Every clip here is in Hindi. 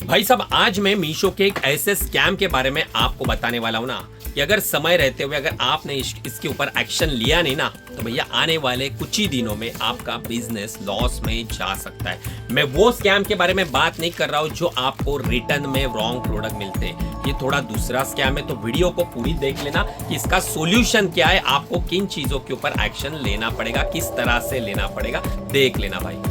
भाई साहब, आज मैं मीशो के एक ऐसे स्कैम के बारे में आपको बताने वाला हूँ ना कि अगर समय रहते हुए अगर आपने इसके ऊपर एक्शन लिया नहीं ना तो भैया आने वाले कुछ ही दिनों में आपका बिजनेस लॉस में जा सकता है। मैं वो स्कैम के बारे में बात नहीं कर रहा हूँ जो आपको रिटर्न में रॉन्ग प्रोडक्ट मिलते हैं। ये थोड़ा दूसरा स्कैम है, तो वीडियो को पूरी देख लेना कि इसका सॉल्यूशन क्या है, आपको किन चीजों के ऊपर एक्शन लेना पड़ेगा, किस तरह से लेना पड़ेगा, देख लेना भाई।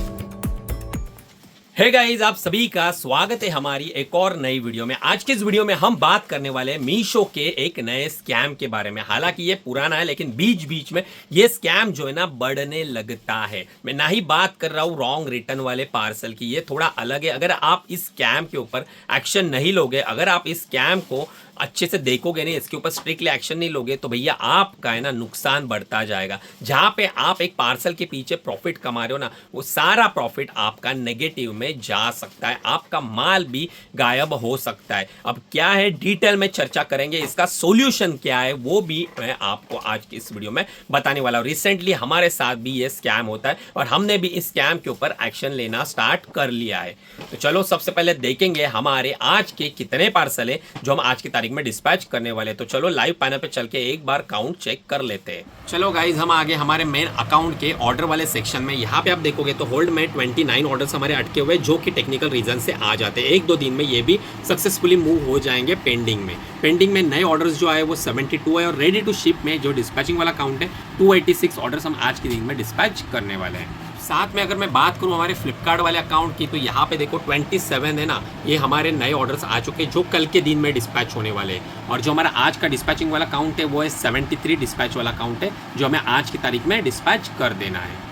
हे गाइस, आप सभी का स्वागत है हमारी एक और नई वीडियो में। आज के इस वीडियो में हम बात करने वाले हैं मीशो के एक नए स्कैम के बारे में। हालांकि ये पुराना है लेकिन बीच बीच में ये स्कैम जो है ना बढ़ने लगता है। मैं ना ही बात कर रहा हूँ रॉन्ग रिटर्न वाले पार्सल की, ये थोड़ा अलग है। अगर आप इस स्कैम के ऊपर एक्शन नहीं लोगे, अगर आप इस स्कैम को अच्छे से देखोगे नहीं, इसके ऊपर स्ट्रिक्टली एक्शन नहीं लोगे तो भैया आपका है ना नुकसान बढ़ता जाएगा। जहां पे आप एक पार्सल के पीछे प्रॉफिट कमा रहे हो ना, वो सारा प्रॉफिट आपका नेगेटिव में जा सकता है, आपका माल भी गायब हो सकता है। अब क्या है, डिटेल में चर्चा करेंगे, इसका सॉल्यूशन क्या है वो भी मैं आपको आज की इस वीडियो में बताने वाला हूं। रिसेंटली हमारे साथ भी ये स्कैम होता है और हमने भी इस स्कैम के ऊपर एक्शन लेना स्टार्ट कर लिया है। तो चलो सबसे पहले देखेंगे हमारे आज के कितने पार्सल है जो हम आज की तारीख में डिस्पैच करने वाले। तो चलो लाइव पैनल पे चल के एक बार काउंट चेक कर लेते हैं। चलो गाइज, हम आगे हमारे मेन अकाउंट के ऑर्डर वाले सेक्शन में। यहाँ पे आप देखोगे तो होल्ड में 29 ऑर्डर्स हमारे अटके हुए जो कि टेक्निकल रीजन से आ जाते हैं। एक दो दिन में ये भी सक्सेसफुली मूव हो जाएंगे पेंडिंग में। पेंडिंग में नए ऑर्डर्स जो आए वो 72 है और रेडी टू शिप में जो डिस्पैचिंग वाला काउंट है 286 ऑर्डर्स हम आज के दिन में डिस्पैच करने वाले हैं। साथ में अगर मैं बात करूं हमारे फ्लिपकार्ट वाले अकाउंट की तो यहाँ पे देखो 27 है ना, ये हमारे नए ऑर्डर्स आ चुके हैं जो कल के दिन में डिस्पैच होने वाले हैं। और जो हमारा आज का डिस्पैचिंग वाला काउंट है वो है 73 डिस्पैच वाला काउंट है जो हमें आज की तारीख में डिस्पैच कर देना है।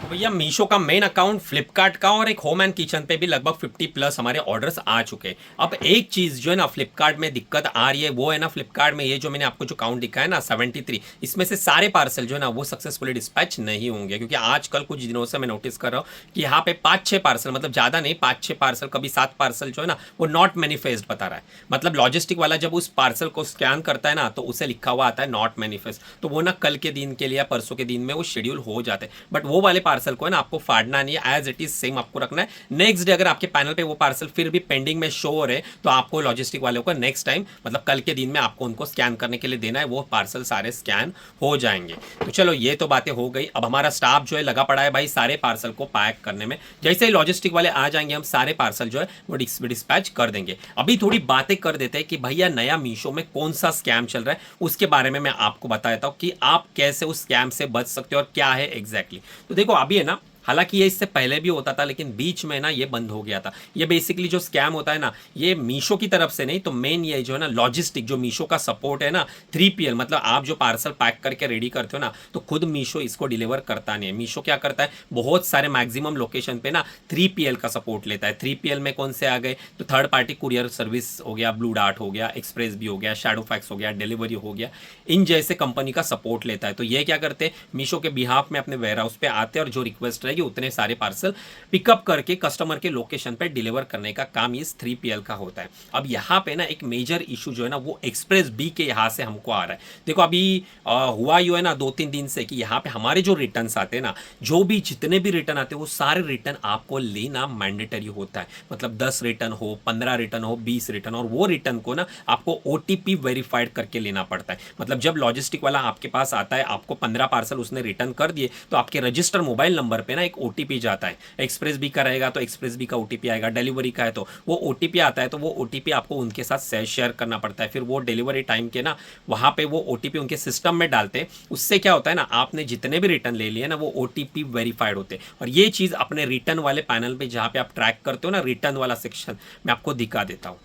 तो भैया मीशो का मेन अकाउंट, फ्लिपकार्ट का और एक होम एंड किचन पे भी लगभग 50 प्लस हमारे ऑर्डर्स आ चुके हैं। अब एक चीज जो है ना फ्लिपकार्ट में दिक्कत आ रही है वो है ना, फ्लिपकार्ट में ये जो मैंने आपको जो काउंट दिखाया ना 73, इसमें से सारे पार्सल जो है ना वो सक्सेसफुली डिस्पैच नहीं होंगे। क्योंकि आजकल कुछ दिनों से मैं नोटिस कर रहा हूँ कि यहाँ पे 5-6 पार्सल, मतलब ज्यादा नहीं, 5-6 पार्सल, कभी 7 पार्सल जो है ना वो नॉट मैनिफेस्ट बता रहा है। मतलब लॉजिस्टिक वाला जब उस पार्सल को स्कैन करता है ना तो उसे लिखा हुआ आता है नॉट मैनिफेस्ट, तो वो ना कल के दिन के लिए या परसों के दिन में वो शेड्यूल हो जाते हैं। बट वो वाले पार्सल को है ना आपको फाड़ना नहीं है, एज इट इज सेम आपको रखना है। नेक्स्ट डे अगर आपके पैनल पे वो पार्सल फिर भी पेंडिंग में शो हो रहे तो आपको लॉजिस्टिक वालों को नेक्स्ट टाइम, मतलब कल के दिन में आपको उनको स्कैन करने के लिए देना है, वो पार्सल सारे स्कैन हो जाएंगे। तो चलो ये तो बातें हो गई। अब हमारा स्टाफ जो है लगा पड़ा है भाई सारे पार्सल को पैक करने में। जैसे ही लॉजिस्टिक वाले आ जाएंगे हम सारे पार्सल जो है वो डिस्पैच कर देंगे। अभी थोड़ी बातें कर देते हैं कि भैया नया मीशो में कौन सा स्कैम चल रहा है, उसके बारे में मैं आपको बताता हूं कि आप कैसे उस स्कैम से बच सकते हो और क्या है एग्जैक्टली। तो देखो अभी है ना, हालांकि ये इससे पहले भी होता था लेकिन बीच में ना ये बंद हो गया था। ये बेसिकली जो स्कैम होता है ना, ये मीशो की तरफ से नहीं, तो मेन ये जो है ना लॉजिस्टिक, जो मीशो का सपोर्ट है ना 3PL, मतलब आप जो पार्सल पैक करके रेडी करते हो ना तो खुद मीशो इसको डिलीवर करता नहीं है। मीशो क्या करता है, बहुत सारे मैक्सिमम लोकेशन पे ना 3PL का सपोर्ट लेता है। 3PL में कौन से आ गए, तो थर्ड पार्टी कुरियर सर्विस हो गया, ब्लू डार्ट हो गया, एक्सप्रेस भी हो गया, शैडो फैक्स हो गया, डिलीवरी हो गया, इन जैसे कंपनी का सपोर्ट लेता है। तो ये क्या करते हैं, मीशो के बिहाफ में अपने वेयर हाउस पे आते हैं और जो रिक्वेस्ट रहेगी उतने सारे पार्सल पिकअप करके कस्टमर के लोकेशन पे डिलीवर करने का काम इस 3PL का होता है। अब यहाँ पे ना एक मेजर इशू जो है ना वो एक्सप्रेस बी के यहाँ से हमको आ रहा है। देखो अभी हुआ यू है ना 2-3 दिन से कि यहाँ पे हमारे जो रिटर्न आते हैं ना, जो भी जितने भी रिटर्न आते हैं वो सारे रिटर्न आपको लेना मैंडेटरी होता है। मतलब 10 रिटर्न हो, 15 रिटर्न हो, 20 रिटर्न, और वो रिटर्न को ना आपको OTP वेरीफाइड करके लेना पड़ता है। मतलब जब लॉजिस्टिक वाला आपके पास आता है, आपको 15 पार्सल उसने रिटर्न कर दिए तो आपके रजिस्टर मोबाइल नंबर पे ना एक OTP जाता है। एक्सप्रेस बी का रहेगा तो एक्सप्रेस बी का OTP आएगा, डिलीवरी का है तो वो OTP आता है, तो वो OTP आपको उनके साथ शेयर करना पड़ता है। फिर वो डिलीवरी टाइम के ना वहां पे वो OTP उनके सिस्टम में डालते हैं। उससे क्या होता है ना, आपने जितने भी रिटर्न ले लिए ना वो OTP वेरीफाइड होते हैं। और ये चीज अपने रिटर्न वाले पैनल पे जहां पे आप ट्रैक करते हो ना, रिटर्न वाला सेक्शन मैं आपको दिखा देता हूं।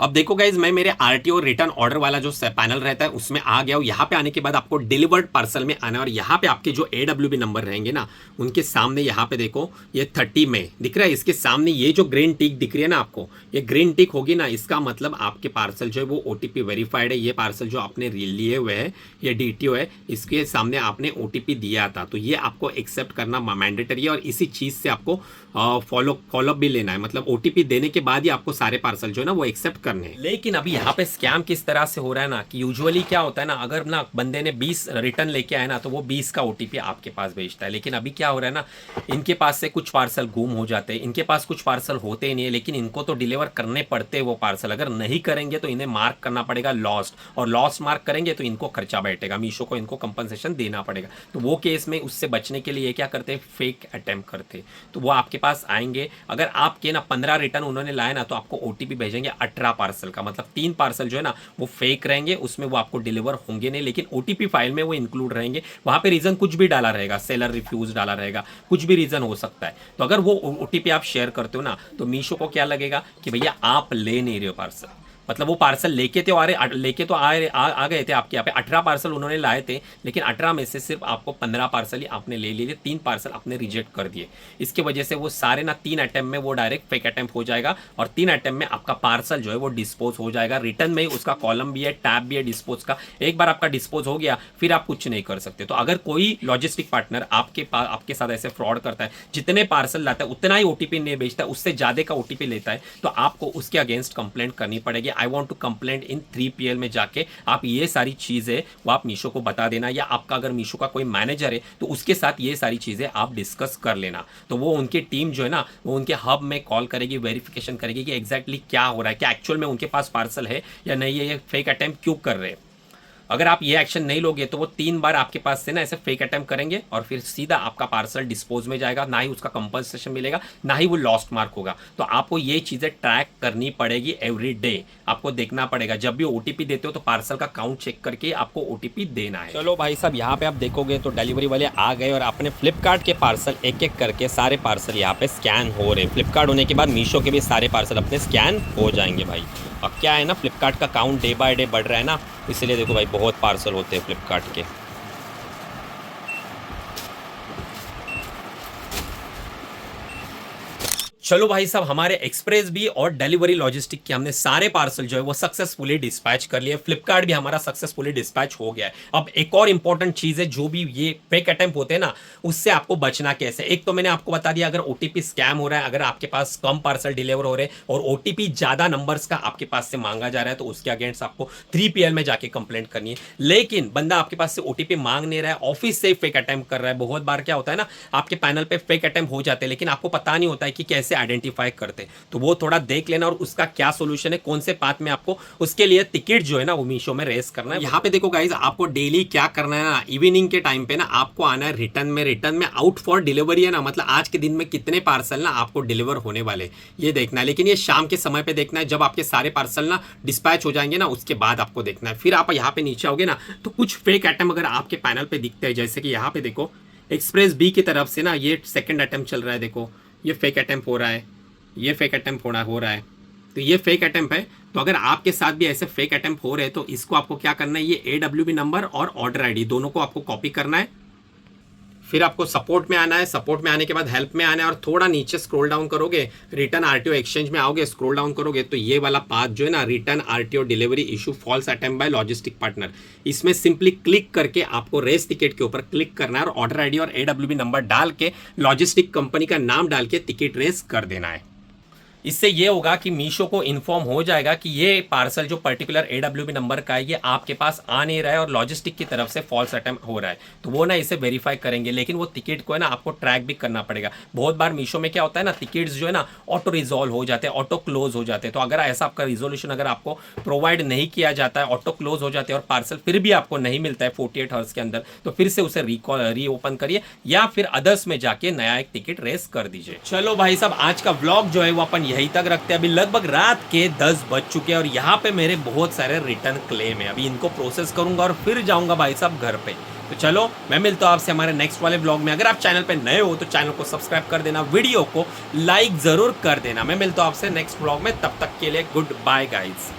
अब देखो गाइज, मैं मेरे RTO रिटर्न ऑर्डर वाला जो पैनल रहता है उसमें आ गया हूँ। यहाँ पे आने के बाद आपको डिलीवर्ड पार्सल में आना है और यहाँ पे आपके जो AWB नंबर रहेंगे ना उनके सामने यहाँ पे देखो ये 30 में दिख रहा है, इसके सामने ये जो ग्रीन टिक दिख रही है ना आपको, ये ग्रीन टिक होगी ना, इसका मतलब आपके पार्सल जो है वो OTP वेरीफाइड है। ये पार्सल जो आपने लिए हुए है, ये DTO है, इसके सामने आपने OTP दिया था, तो ये आपको एक्सेप्ट करना मैंडेटरी है और इसी चीज से आपको फॉलोअप भी लेना है। मतलब OTP देने के बाद ही आपको सारे पार्सल जो है ना वो एक्सेप्ट करने। लेकिन अभी यहाँ पे स्कैम किस तरह से हो रहा है ना कि यूजुअली क्या होता है ना, अगर ना बंदे ने 20 रिटर्न लेके आए ना तो वो 20 का ओटीपी आपके पास भेजता है। लेकिन अभी क्या हो रहा है ना, इनके पास से कुछ पार्सल गुम हो जाते हैं, इनके पास कुछ पार्सल होते ही नहीं है, लेकिन इनको तो डिलीवर करने पड़ते हैं वो पार्सल। अगर नहीं करेंगे तो इन्हें मार्क करना पड़ेगा लॉस्ट, और लॉस्ट मार्क करेंगे तो इनको खर्चा बैठेगा, मीशो को इनको कंपनसेशन देना पड़ेगा। तो वो केस में उससे बचने के लिए क्या करते हैं, फेक अटेम्प्ट करते। तो वो आपके पास आएंगे, अगर आपके ना 15 रिटर्न उन्होंने लाए ना तो आपको ओटीपी भेजेंगे 18 पार्सल का, मतलब 3 पार्सल जो है ना वो फेक रहेंगे, उसमें वो आपको डिलीवर होंगे नहीं, लेकिन ओटीपी फाइल में वो इंक्लूड रहेंगे। वहां पे रीजन कुछ भी डाला रहेगा, सेलर रिफ्यूज डाला रहेगा, कुछ भी रीजन हो सकता है। तो अगर वो ओटीपी आप शेयर करते हो ना तो मीशो को क्या लगेगा कि भैया आप ले नहीं रहे हो पार्सल, मतलब वो पार्सल लेके तो आ गए थे आपके यहाँ पे 18 पार्सल उन्होंने लाए थे, लेकिन 18 में से सिर्फ आपको 15 पार्सल ही आपने ले लिए, 3 पार्सल आपने रिजेक्ट कर दिए। इसके वजह से वो सारे ना 3 अटेम्प्ट में वो डायरेक्ट फेक अटेम्प्ट हो जाएगा, और 3 अटेम्प्ट में आपका पार्सल जो है वो डिस्पोज हो जाएगा। रिटर्न में ही उसका कॉलम भी है, टैब भी है डिस्पोज का। एक बार आपका डिस्पोज हो गया फिर आप कुछ नहीं कर सकते। तो अगर कोई लॉजिस्टिक पार्टनर आपके साथ ऐसे फ्रॉड करता है, जितने पार्सल लाता है उतना ही ओटीपी नहीं भेजता, उससे ज्यादा का ओटीपी लेता है, तो आपको उसके अगेंस्ट कंप्लेंट करनी पड़ेगी। I want to complaint in 3PL में जाके आप ये सारी चीजें वो आप मीशो को बता देना, या आपका अगर मीशो का कोई मैनेजर है तो उसके साथ ये सारी चीजें आप डिस्कस कर लेना। तो वो उनकी टीम जो है ना वो उनके हब में कॉल करेगी, वेरिफिकेशन करेगी कि एग्जैक्टली क्या हो रहा है, क्या एक्चुअल में उनके पास पार्सल है या नहीं है, ये फेक अटेम्प्ट क्यों कर रहे हैं। अगर आप ये एक्शन नहीं लोगे तो वो 3 बार आपके पास से ना ऐसे फेक अटेम्प्ट करेंगे और फिर सीधा आपका पार्सल डिस्पोज में जाएगा, ना ही उसका कंपनसेशन मिलेगा, ना ही वो लॉस्ट मार्क होगा। तो आपको ये चीजें ट्रैक करनी पड़ेगी एवरी डे, आपको देखना पड़ेगा। जब भी ओटीपी देते हो तो पार्सल का काउंट चेक करके आपको ओटीपी देना है। चलो भाई साहब, यहाँ पे आप देखोगे तो डिलीवरी वाले आ गए और अपने फ्लिपकार्ट के पार्सल एक एक करके सारे पार्सल यहाँ पे स्कैन हो रहे हैं। फ्लिपकार्ट होने के बाद मीशो के भी सारे पार्सल अपने स्कैन हो जाएंगे भाई। अब क्या है ना, फ्लिपकार्ट का काउंट डे बाय डे बढ़ रहा है ना, इसीलिए देखो भाई बहुत पार्सल होते हैं फ्लिपकार्ट के। चलो भाई साहब, हमारे एक्सप्रेस भी और डिलीवरी लॉजिस्टिक के हमने सारे पार्सल जो है वो सक्सेसफुली डिस्पैच कर लिए। फ्लिपकार्ट भी हमारा सक्सेसफुली डिस्पैच हो गया है। अब एक और इंपॉर्टेंट चीज है, जो भी ये फेक अटेम्प्ट होते हैं ना उससे आपको बचना कैसे। एक तो मैंने आपको बता दिया, अगर ओटीपी स्कैम हो रहा है, अगर आपके पास कम पार्सल डिलीवर हो रहे हैं और ओटीपी ज्यादा नंबर्स का आपके पास से मांगा जा रहा है तो उसके अगेंस्ट आपको 3PL में जाके कंप्लेंट करनी है। लेकिन बंदा आपके पास से ओटीपी मांग नहीं रहा है, ऑफिस से फेक अटेम्प्ट कर रहा है। बहुत बार क्या होता है ना, आपके पैनल पे फेक अटेम्प्ट हो जाते हैं लेकिन आपको पता नहीं होता है कि कैसे आइडेंटिफाई करते। तो वो थोड़ा देख लेना और उसका क्या सोल्यूशन है, कौन से पाथ में आपको उसके लिए टिकट जो है ना वो मीशो में रेस करना है। यहाँ पे देखो गाइज, आपको डेली क्या करना है ना, इवनिंग के टाइम पे ना आपको आना है रिटर्न में आउट फॉर डिलीवरी है ना, मतलब आज के दिन में कितने पार्सल ना आपको डिलीवर होने वाले ये देखना है। लेकिन ये शाम के समय पे देखना है, जब आपके सारे पार्सल ना डिस्पैच हो जाएंगे ना उसके बाद आपको देखना है। फिर आप यहाँ पे नीचे आओगे ना तो कुछ फेक आइटम अगर आपके पैनल पे दिखते हैं, जैसे कि यहाँ पे देखो एक्सप्रेस बी की तरफ से ना ये सेकंड अटेम्प्ट चल रहा है, देखो ये फेक अटेम्प्ट हो रहा है, ये फेक अटेम्प्ट हो रहा है। तो ये फेक अटेम्प्ट है। तो अगर आपके साथ भी ऐसे फेक अटेम्प्ट हो रहे हैं तो इसको आपको क्या करना है, ये AWB नंबर और ऑर्डर आईडी दोनों को आपको कॉपी करना है। फिर आपको सपोर्ट में आना है, सपोर्ट में आने के बाद हेल्प में आना है और थोड़ा नीचे स्क्रॉल डाउन करोगे, रिटर्न RTO एक्सचेंज में आओगे, स्क्रॉल डाउन करोगे तो ये वाला पाथ जो है ना, return RTO delivery issue false attempt by logistic partner, इसमें सिंपली क्लिक करके आपको रेस टिकट के ऊपर क्लिक करना है और ऑर्डर आईडी और AWB नंबर डाल के लॉजिस्टिक कंपनी का नाम डाल के टिकट रेस कर देना है। इससे ये होगा कि मीशो को इन्फॉर्म हो जाएगा कि ये पार्सल जो पर्टिकुलर AWB नंबर का है ये आपके पास आ नहीं रहा है और लॉजिस्टिक की तरफ से फॉल्स अटेम्प्ट हो रहा है। तो वो ना इसे वेरीफाई करेंगे, लेकिन वो टिकट को है ना आपको ट्रैक भी करना पड़ेगा। बहुत बार मीशो में क्या होता है ना, टिकट्स जो है ना ऑटो रिजॉल्व हो जाते हैं, ऑटो क्लोज हो जाते हैं। तो अगर ऐसा आपका रिजोल्यूशन अगर आपको प्रोवाइड नहीं किया जाता है, ऑटो क्लोज हो जाते हैं और पार्सल फिर भी आपको नहीं मिलता है 48 आवर्स के अंदर, तो फिर से उसे रीओपन करिए या फिर अदर्स में जाके नया एक टिकट रेस कर दीजिए। चलो भाई साहब, आज का व्लॉग जो है वो अपन यहीं तक रखते हैं। अभी लगभग रात के 10 बज चुके हैं और यहाँ पे मेरे बहुत सारे रिटर्न क्लेम है, अभी इनको प्रोसेस करूंगा और फिर जाऊंगा भाई साहब घर पे। तो चलो मैं मिलता हूँ आपसे हमारे नेक्स्ट वाले व्लॉग में। अगर आप चैनल पे नए हो तो चैनल को सब्सक्राइब कर देना, वीडियो को लाइक जरूर कर देना। मैं मिलता हूँ आपसे नेक्स्ट व्लॉग में, तब तक के लिए गुड बाय गाइज।